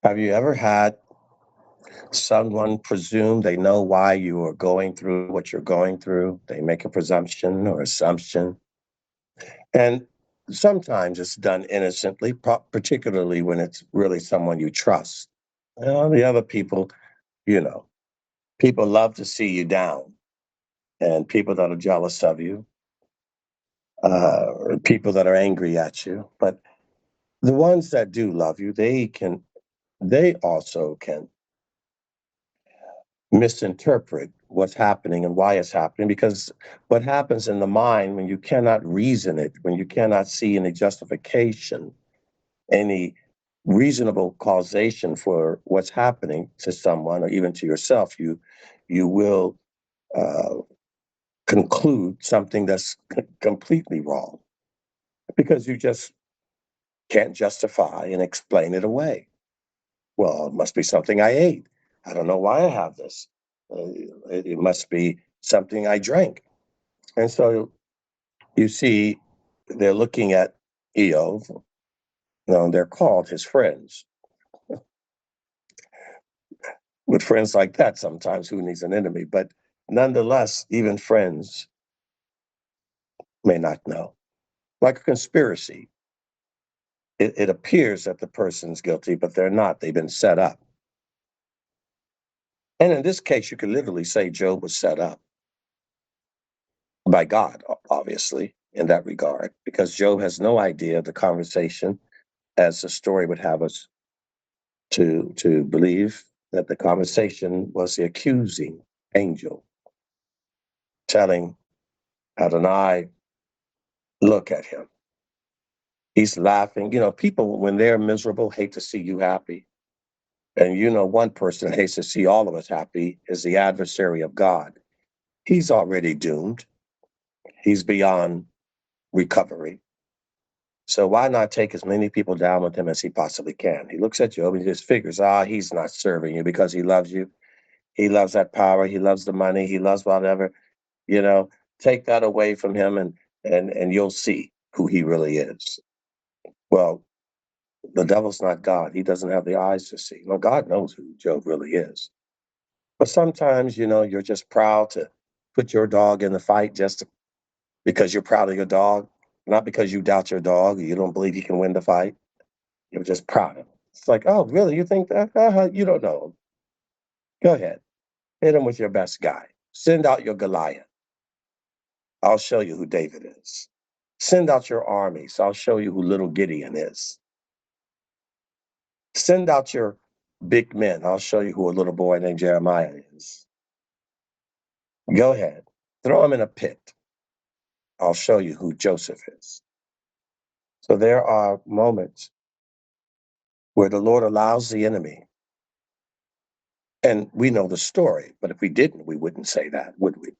Have you ever had someone presume they know why you are going through what you're going through? They make a presumption or assumption. And sometimes it's done innocently, particularly when it's really someone you trust. The other people, you know, people love to see you down, and people that are jealous of you, or people that are angry at you. But the ones that do love you, they also can misinterpret what's happening and why it's happening, because what happens in the mind when you cannot reason it, when you cannot see any justification, any reasonable causation for what's happening to someone or even to yourself, you will uh, conclude something that's completely wrong because you just can't justify and explain it away. Well, it must be something I ate. I don't know why I have this. It must be something I drank. And so you see, they're looking at Eov. They're called his friends. With friends like that, sometimes who needs an enemy? But nonetheless, even friends may not know. Like a conspiracy, it appears that the person's guilty, but they're not. They've been set up. And in this case, you could literally say Job was set up by God, obviously, in that regard, because Job has no idea the conversation, as the story would have us to believe, that the conversation was the accusing angel telling Adonai, look at him. He's laughing. People, when they're miserable, hate to see you happy. And one person hates to see all of us happy is the adversary of God. He's already doomed. He's beyond recovery. So why not take as many people down with him as he possibly can? He looks at Job and he just figures, he's not serving you because he loves you. He loves that power. He loves the money. He loves whatever. You know, take that away from him, and you'll see who he really is. Well, the devil's not God. He doesn't have the eyes to see. Well, God knows who Job really is. But sometimes, you're just proud to put your dog in the fight because you're proud of your dog, not because you doubt your dog or you don't believe he can win the fight. You're just proud of him. It's like, oh, really? You think that? You don't know him. Go ahead. Hit him with your best guy. Send out your Goliath. I'll show you who David is. Send out your armies. I'll show you who little Gideon is. Send out your big men. I'll show you who a little boy named Jeremiah is. Go ahead. Throw him in a pit. I'll show you who Joseph is. So there are moments where the Lord allows the enemy, and we know the story, but if we didn't, we wouldn't say that, would we?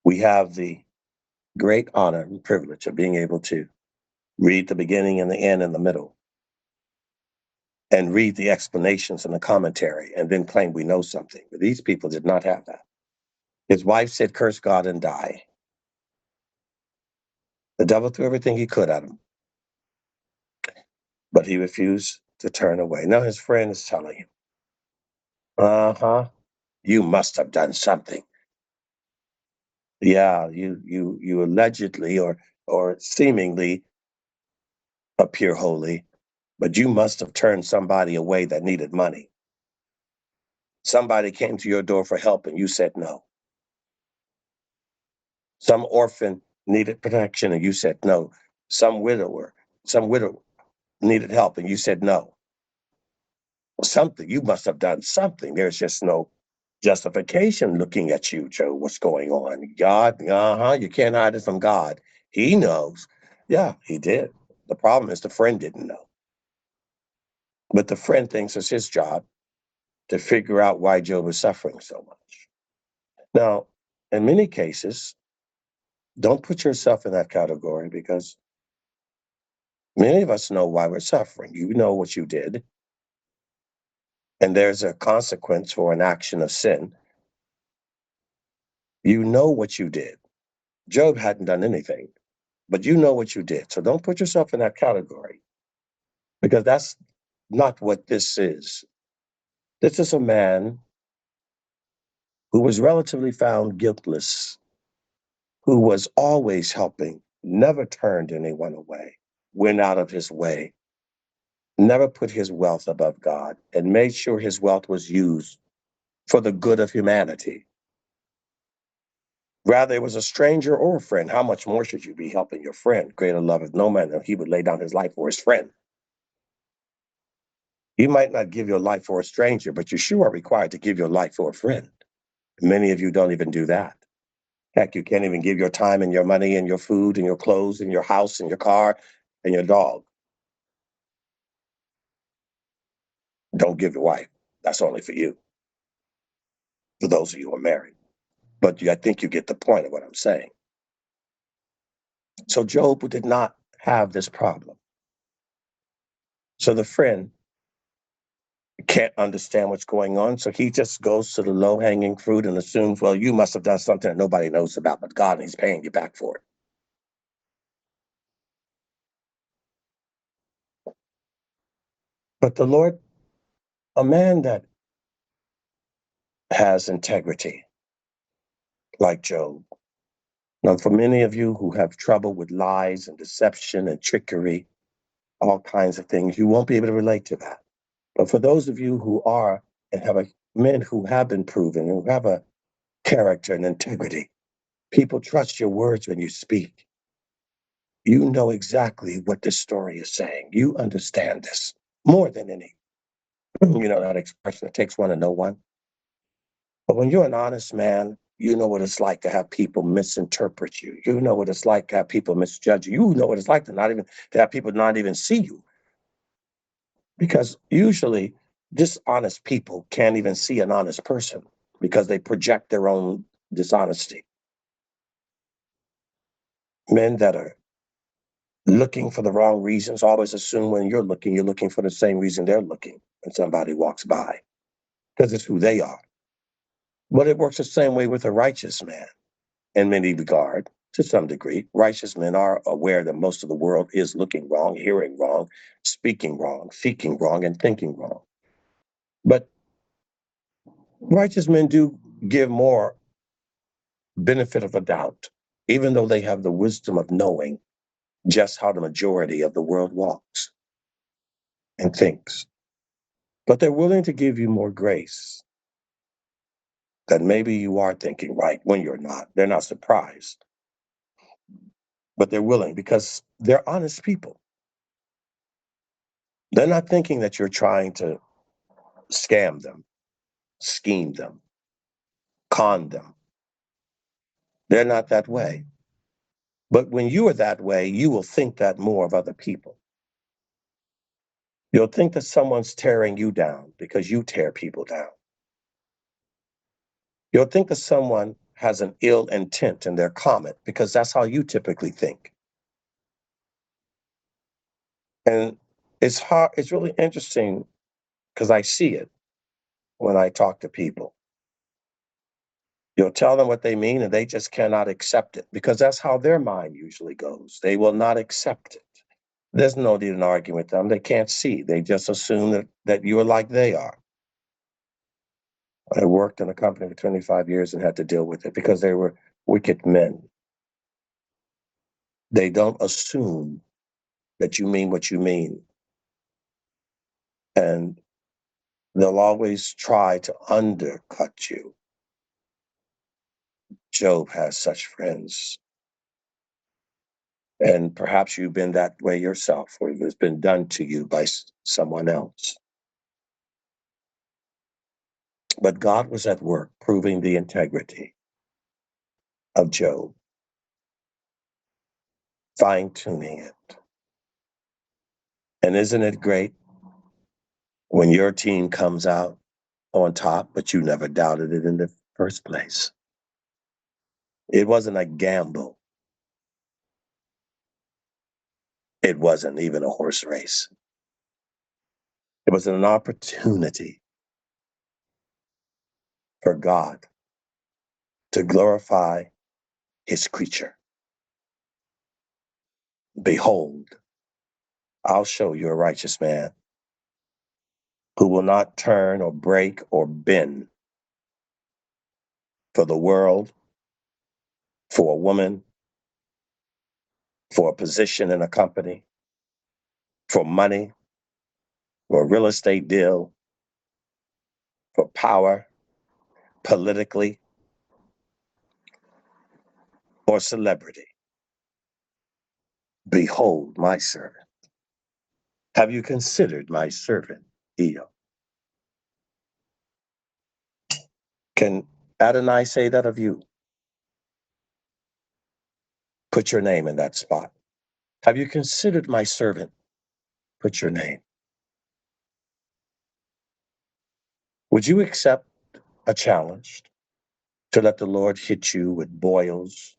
We have the great honor and privilege of being able to read the beginning and the end and the middle and read the explanations and the commentary and then claim we know something. But these people did not have that. His wife said, curse God and die. The devil threw everything he could at him, but he refused to turn away. Now his friend is telling him, uh-huh, you must have done something. Yeah, you allegedly or seemingly appear holy, but you must have turned somebody away that needed money. Somebody came to your door for help and you said no. Some orphan needed protection and you said no. Some widow needed help and you said no. Something, you must have done something. There's just no justification looking at you, Joe. What's going on? God, you can't hide it from God. He knows. Yeah, he did. The problem is the friend didn't know. But the friend thinks it's his job to figure out why Job is suffering so much. Now, in many cases, don't put yourself in that category because many of us know why we're suffering. You know what you did, and there's a consequence for an action of sin. You know what you did. Job hadn't done anything, but you know what you did. So don't put yourself in that category because not what this is. This is a man who was relatively found guiltless, who was always helping, never turned anyone away, went out of his way, never put his wealth above God, and made sure his wealth was used for the good of humanity. Rather, it was a stranger or a friend. How much more should you be helping your friend? Greater love is no man than he would lay down his life for his friend. You might not give your life for a stranger, but you sure are required to give your life for a friend. Many of you don't even do that. Heck, you can't even give your time and your money and your food and your clothes and your house and your car and your dog. Don't give your wife. That's only for you, for those of you who are married. But I think you get the point of what I'm saying. So Job did not have this problem. So the friend can't understand what's going on. So he just goes to the low hanging fruit and assumes, well, you must have done something that nobody knows about but God, and he's paying you back for it. But the Lord, a man that has integrity, like Job. Now, for many of you who have trouble with lies and deception and trickery, all kinds of things, you won't be able to relate to that. But for those of you who are and have men who have been proven, who have a character and integrity, people trust your words when you speak. You know exactly what this story is saying. You understand this more than any. You know that expression, it takes one to know one. But when you're an honest man, you know what it's like to have people misinterpret you. You know what it's like to have people misjudge you. You know what it's like to have people not even see you. Because usually dishonest people can't even see an honest person because they project their own dishonesty. Men that are looking for the wrong reasons always assume when you're looking for the same reason they're looking when somebody walks by, because it's who they are. But it works the same way with a righteous man in many regard, to some degree. Righteous men are aware that most of the world is looking wrong, hearing wrong, speaking wrong, thinking wrong, and thinking wrong. But righteous men do give more benefit of a doubt, even though they have the wisdom of knowing just how the majority of the world walks and thinks. But they're willing to give you more grace that maybe you are thinking right when you're not. They're not surprised, but they're willing because they're honest people. They're not thinking that you're trying to scam them, scheme them, con them. They're not that way. But when you are that way, you will think that more of other people. You'll think that someone's tearing you down because you tear people down. You'll think that someone has an ill intent in their comment because that's how you typically think. And it's hard, it's really interesting because I see it when I talk to people. You'll tell them what they mean and they just cannot accept it because that's how their mind usually goes. They will not accept it. There's no need in arguing with them. They can't see. They just assume that you are like they are. I worked in a company for 25 years and had to deal with it because they were wicked men. They don't assume that you mean what you mean. And they'll always try to undercut you. Job has such friends. And perhaps you've been that way yourself, or it has been done to you by someone else. But God was at work proving the integrity of Job, fine tuning it. And isn't it great when your team comes out on top, but you never doubted it in the first place? It wasn't a gamble. It wasn't even a horse race. It was an opportunity for God to glorify his creature. Behold, I'll show you a righteous man who will not turn or break or bend for the world, for a woman, for a position in a company, for money, for a real estate deal, for power, politically, or celebrity. Behold my servant. Have you considered my servant, Eo? Can Adonai say that of you? Put your name in that spot. Have you considered my servant? Put your name. Would you accept a challenge to let the Lord hit you with boils,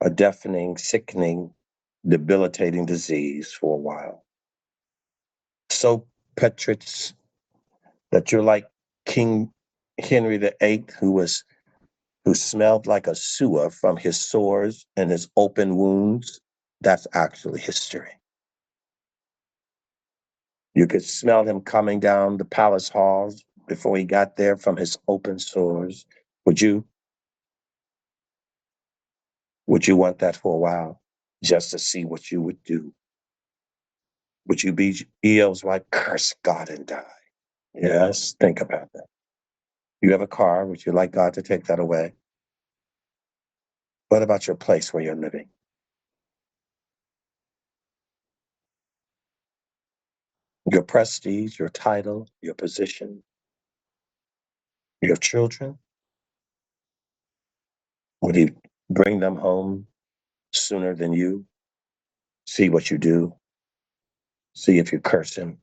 a deafening, sickening, debilitating disease for a while? So petrified that you're like King Henry VIII, who smelled like a sewer from his sores and his open wounds. That's actually history. You could smell him coming down the palace halls before he got there from his open sores. Would you want that for a while just to see what you would do? Would you be Eo's wife? Curse God and die. Yes, think about that. You have a car. Would you like God to take that away? What about your place where you're living? Your prestige, your title, your position, your children? Would he bring them home sooner than you? See what you do. See if you curse him.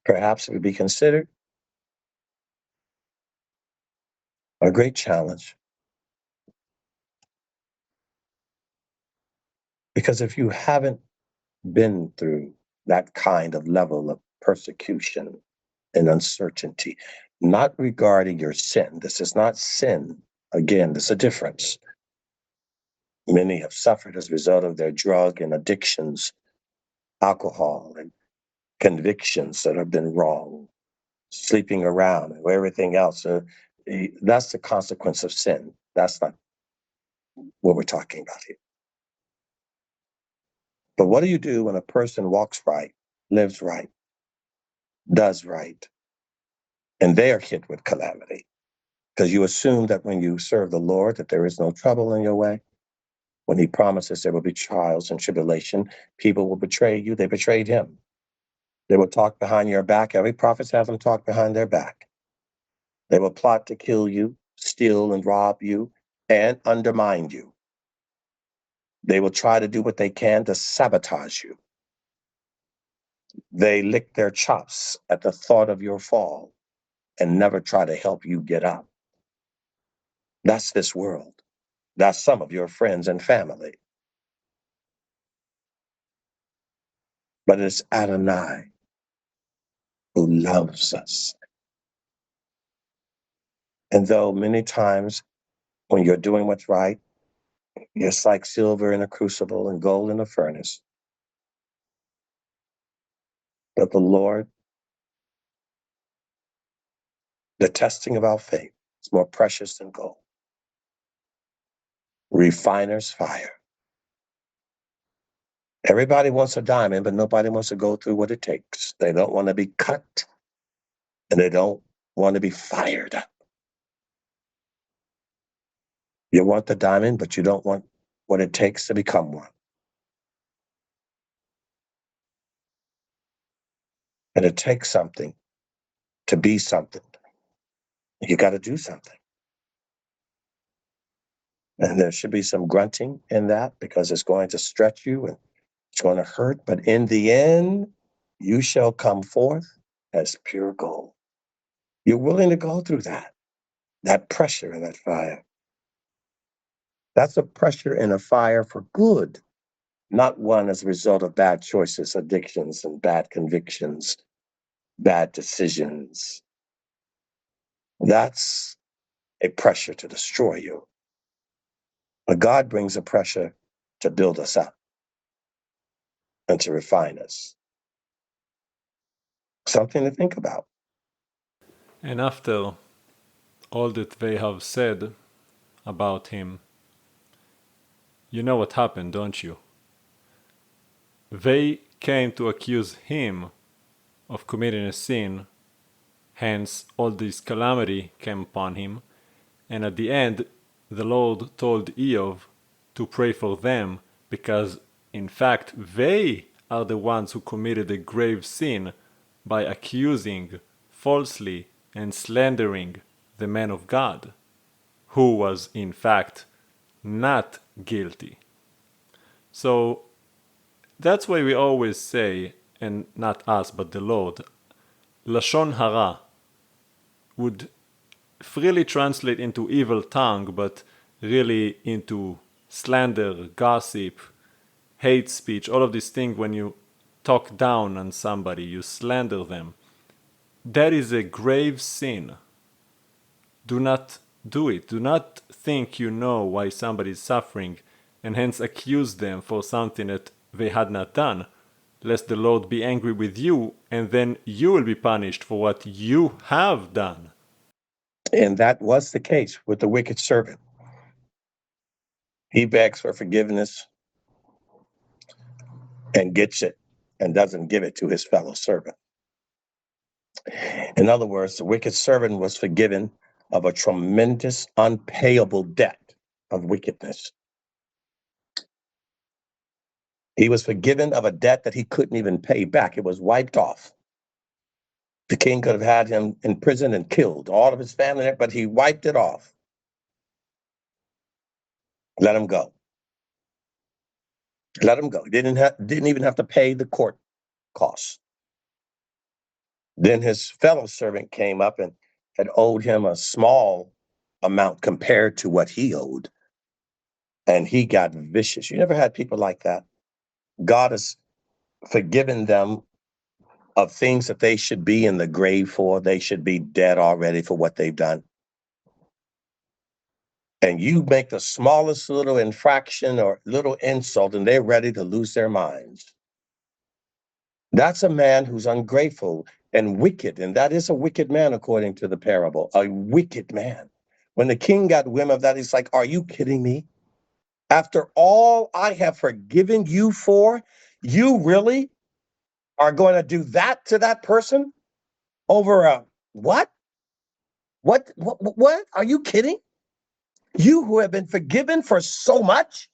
Perhaps it would be considered a great challenge. Because if you haven't been through that kind of level of persecution and uncertainty, not regarding your sin, this is not sin. Again, there's a difference. Many have suffered as a result of their drug and addictions, alcohol and convictions that have been wrong, sleeping around and everything else. That's the consequence of sin. That's not what we're talking about here. But what do you do when a person walks right, lives right, does right, and they are hit with calamity? Because you assume that when you serve the Lord, that there is no trouble in your way. When he promises there will be trials and tribulation, people will betray you. They betrayed him. They will talk behind your back. Every prophet has them talk behind their back. They will plot to kill you, steal and rob you, and undermine you. They will try to do what they can to sabotage you. They lick their chops at the thought of your fall and never try to help you get up. That's this world. That's some of your friends and family. But it's Adonai who loves us. And though many times when you're doing what's right, it's like silver in a crucible and gold in a furnace. But the Lord, the testing of our faith, is more precious than gold. Refiner's fire. Everybody wants a diamond, but nobody wants to go through what it takes. They don't want to be cut and they don't want to be fired up. You want the diamond, but you don't want what it takes to become one. And it takes something to be something. You got to do something. And there should be some grunting in that because it's going to stretch you and it's going to hurt. But in the end, you shall come forth as pure gold. You're willing to go through that pressure and that fire. That's a pressure and a fire for good, not one as a result of bad choices, addictions, and bad convictions, bad decisions. That's a pressure to destroy you. But God brings a pressure to build us up and to refine us. Something to think about. And after all that they have said about him, you know what happened, don't you? They came to accuse him of committing a sin, hence all this calamity came upon him, and at the end, the Lord told Eov to pray for them because, in fact, they are the ones who committed a grave sin by accusing falsely and slandering the man of God, who was, in fact, not guilty. So that's why we always say, and not us, but the Lord, Lashon Hara would freely translate into evil tongue, but really into slander, gossip, hate speech, all of these things. When you talk down on somebody, you slander them. That is a grave sin. Do not do it. Do not think you know why somebody is suffering and hence accuse them for something that they had not done, lest the Lord be angry with you and then you will be punished for what you have done. And that was the case with the wicked servant. He begs for forgiveness and gets it and doesn't give it to his fellow servant. In other words, the wicked servant was forgiven of a tremendous, unpayable debt of wickedness. He was forgiven of a debt that he couldn't even pay back. It was wiped off. The king could have had him in prison and killed all of his family, but he wiped it off. Let him go. Let him go. Didn't even have to pay the court costs. Then his fellow servant came up and had owed him a small amount compared to what he owed. And he got vicious. You never had people like that? God has forgiven them of things that they should be in the grave for. They should be dead already for what they've done. And you make the smallest little infraction or little insult, and they're ready to lose their minds. That's a man who's ungrateful and wicked, and that is a wicked man according to the parable, a wicked man. When the king got wind of that, he's like, are you kidding me? After all I have forgiven you for, you really are going to do that to that person over a what? What? Are you kidding? You who have been forgiven for so much,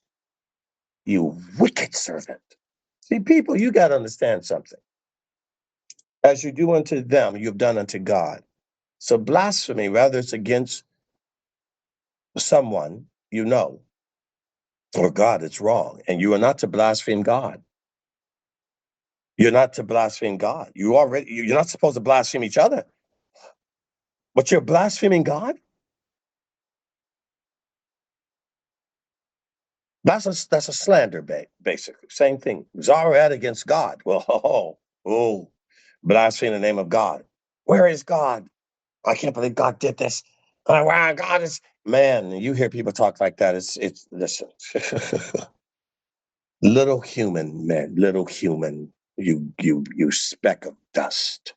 you wicked servant. See, people, you got to understand something. As you do unto them, you've done unto God. So blasphemy, whether it's against someone you know or God, it's wrong. And you are not to blaspheme God. You're not to blaspheme God. You're not supposed to blaspheme each other, but you're blaspheming God. That's a slander, basically. Same thing. Zared against God. Well, blaspheme the name of God. Where is God? I can't believe God did this. Oh, wow, God is man. You hear people talk like that. It's listen. Little human, man, little human, you speck of dust.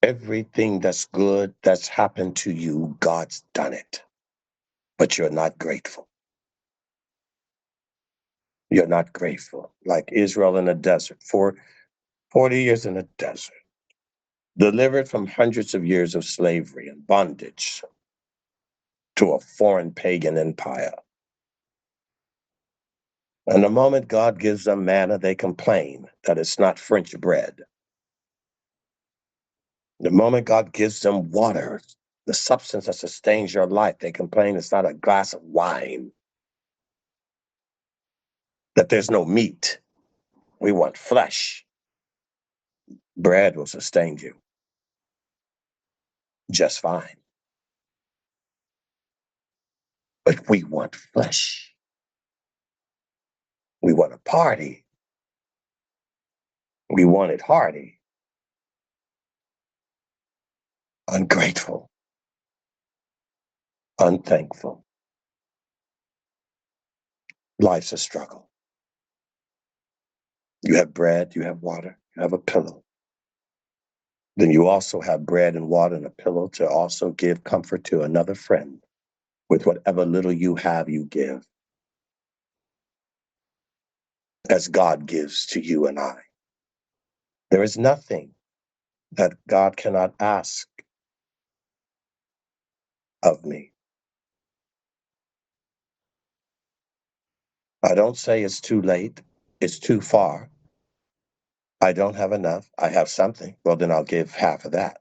Everything that's good that's happened to you, God's done it. But you're not grateful. You're not grateful. Like Israel in the desert, for 40 years in the desert, delivered from hundreds of years of slavery and bondage to a foreign pagan empire. And the moment God gives them manna, they complain that it's not French bread. The moment God gives them water, the substance that sustains your life, they complain it's not a glass of wine, that there's no meat. We want flesh. Bread will sustain you just fine. But we want flesh. We want a party. We want it hearty. Ungrateful. unthankful. Life's a struggle. You have bread, you have water, you have a pillow. Then you also have bread and water and a pillow to also give comfort to another friend. With whatever little you have, you give, as God gives to you and I. There is nothing that God cannot ask of me. I don't say it's too late, it's too far. I don't have enough. I have something. Well, then I'll give half of that.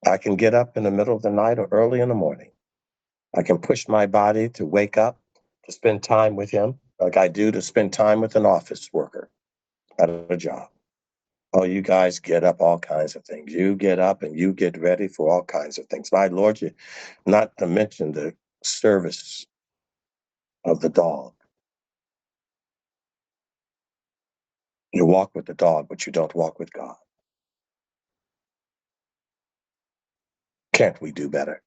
I can get up in the middle of the night or early in the morning. I can push my body to wake up, to spend time with him, like I do to spend time with an office worker at a job. Oh, you guys get up all kinds of things. You get up and you get ready for all kinds of things. My Lord, you, not to mention the service of the dog. You walk with the dog, but you don't walk with God. Can't we do better?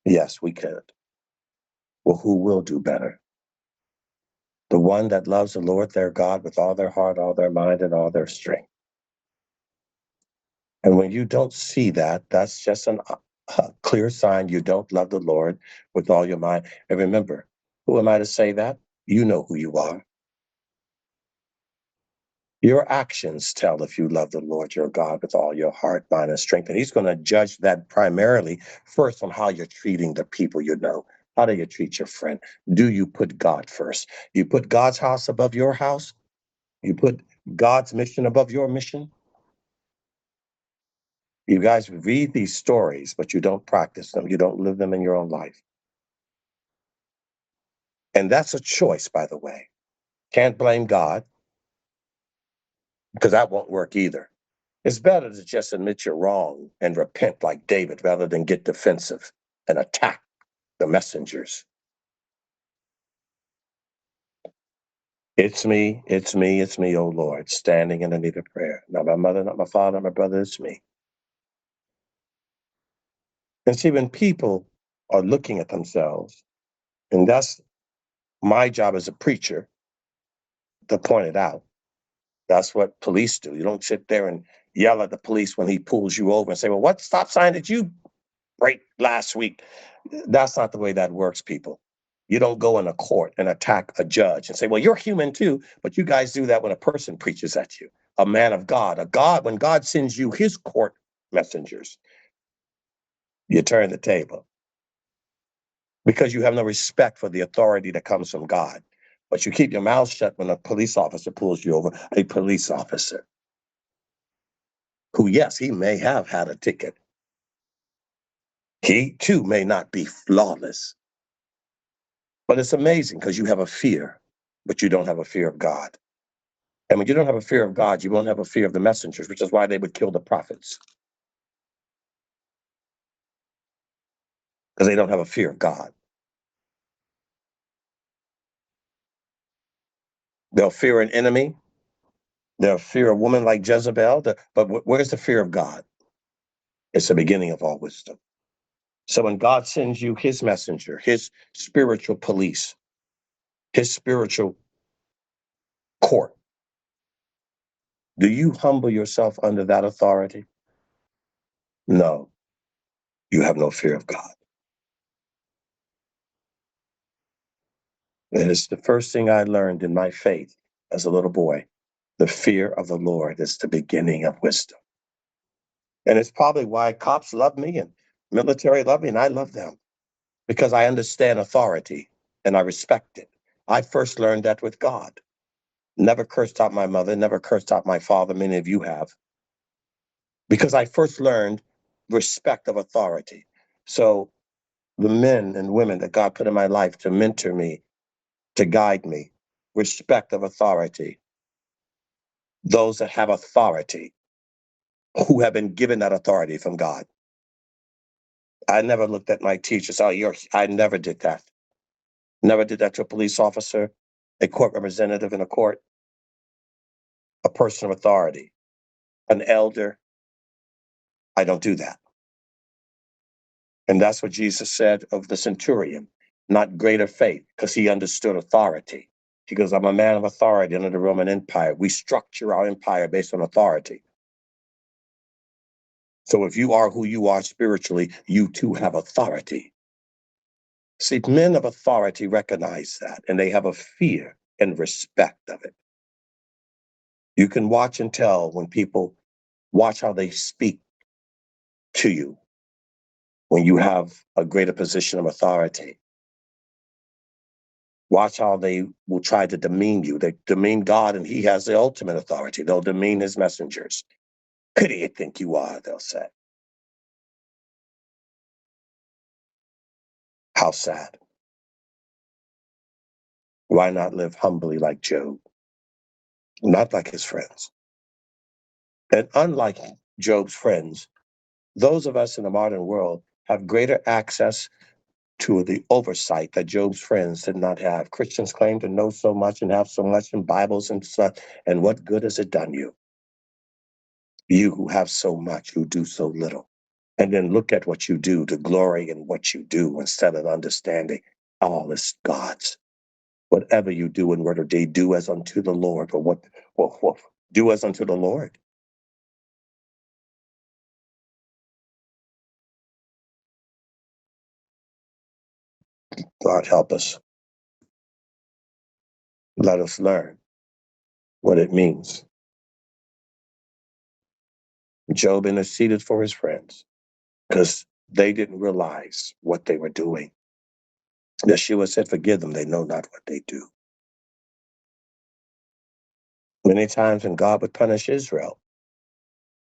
Yes, we could. Well, who will do better? The one that loves the Lord their God with all their heart, all their mind, and all their strength. And when you don't see that, that's just a clear sign you don't love the Lord with all your mind. And remember, who am I to say that? You know who you are. Your actions tell if you love the Lord your God with all your heart, mind, and strength. And he's going to judge that primarily first on how you're treating the people you know. How do you treat your friend? Do you put God first? You put God's house above your house? You put God's mission above your mission? You guys read these stories, but you don't practice them. You don't live them in your own life. And that's a choice, by the way. Can't blame God because that won't work either. It's better to just admit you're wrong and repent like David rather than get defensive and attack the messengers. It's me, it's me, it's me, oh Lord, standing in the need of prayer. Not my mother, not my father, not my brother, it's me. And see, when people are looking at themselves, and that's my job as a preacher to point it out. That's what police do. You don't sit there and yell at the police when he pulls you over and say, well, what stop sign did you break last week? That's not the way that works, people. You don't go in a court and attack a judge and say, well, you're human too. But you guys do that when a person preaches at you, a man of God, when God sends you his court messengers, you turn the table because you have no respect for the authority that comes from God. But you keep your mouth shut when a police officer pulls you over, a police officer who, yes, he may have had a ticket. He too may not be flawless. But it's amazing because you have a fear, but you don't have a fear of God. And when you don't have a fear of God, you won't have a fear of the messengers, which is why they would kill the prophets. Because they don't have a fear of God. They'll fear an enemy. They'll fear a woman like Jezebel. But where's the fear of God? It's the beginning of all wisdom. So when God sends you his messenger, his spiritual police, his spiritual court, do you humble yourself under that authority? No, you have no fear of God. And it's the first thing I learned in my faith as a little boy. The fear of the Lord is the beginning of wisdom. And it's probably why cops love me and military love me, and I love them because I understand authority and I respect it. I first learned that with God. Never cursed out my mother, never cursed out my father. Many of you have. Because I first learned respect of authority. So the men and women that God put in my life to mentor me, to guide me, respect of authority. Those that have authority, who have been given that authority from God. I never looked at my teachers. Oh, I never did that. Never did that to a police officer, a court representative in a court, a person of authority, an elder. I don't do that. And that's what Jesus said of the centurion, not greater faith, because he understood authority. He goes, I'm a man of authority under the Roman Empire. We structure our empire based on authority. So if you are who you are spiritually, you too have authority. See, men of authority recognize that, and they have a fear and respect of it. You can watch and tell when people watch how they speak to you when you have a greater position of authority. Watch how they will try to demean you. They demean God, and he has the ultimate authority. They'll demean his messengers. Who do you think you are, they'll say. How sad. Why not live humbly like Job? Not like his friends. And unlike Job's friends, those of us in the modern world have greater access to the oversight that Job's friends did not have. Christians claim to know so much and have so much in Bibles and such, and what good has it done you? You who have so much, who do so little. And then look at what you do, to glory in what you do instead of understanding all is God's. Whatever you do in word or deed, do as unto the Lord, or what do as unto the Lord. God help us. Let us learn what it means. Job interceded for his friends because they didn't realize what they were doing. Yeshua said, forgive them, they know not what they do. Many times when God would punish Israel,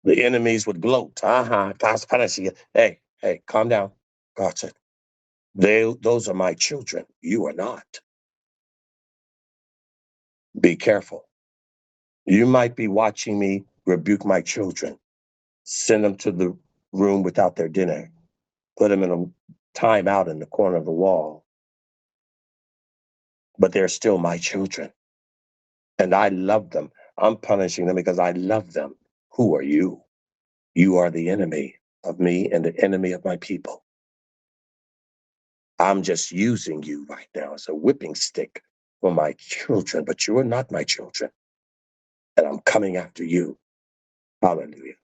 the enemies would gloat. God's punishing you. Hey, calm down. God said, those are my children. You are not. Be careful. You might be watching me rebuke my children, send them to the room without their dinner, put them in a timeout in the corner of the wall. But they're still my children. And I love them. I'm punishing them because I love them. Who are you? You are the enemy of me and the enemy of my people. I'm just using you right now as a whipping stick for my children, but you are not my children. And I'm coming after you. Hallelujah.